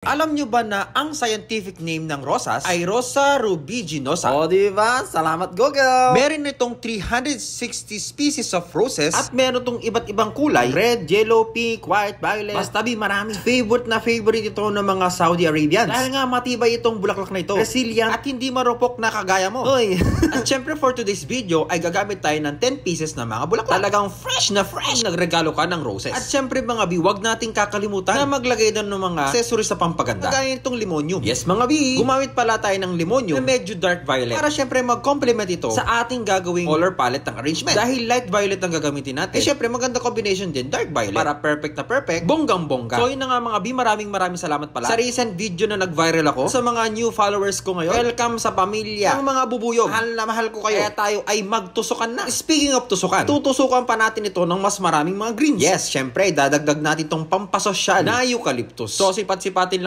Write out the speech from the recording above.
Alam nyo ba na ang scientific name ng rosas ay Rosa rubiginosa? O diba? Salamat Google! Meron itong 360 species of roses at meron itong iba't ibang kulay. Red, yellow, pink, white, violet. Basta marami. Favorite ito ng mga Saudi Arabians. Dahil nga matibay itong bulaklak na ito. Resilient at hindi marupok na kagaya mo. Uy! At syempre for today's video ay gagamit tayo ng 10 pieces na mga bulaklak. Talagang fresh na fresh. Nagregalo ka ng roses. At syempre mga bi, wag nating kakalimutan na maglagay doon ng mga accessories sa pampaganda. Kagaya itong limonium. Yes mga bi, gumamit pala tayo ng limonium na medyo dark violet para syempre mag-complement ito sa ating gagawing color palette ng arrangement. Dahil light violet ang gagamitin natin, syempre maganda combination din dark violet para perfect na perfect, bonggang-bongga. So yun na nga mga bi, maraming salamat pala sa recent video na nag-viral ako. Sa mga new followers ko ngayon, welcome sa pamilya ng mga bubuyog. Mahal na mahal ko kayo. Kaya tayo ay magtusukan na. Speaking of tusukan, tutusukan pa natin ito ng mas maraming mga greens. Yes, syempre dadagdag natin itong pampasosyal na eucalyptus. So sipat-sipatin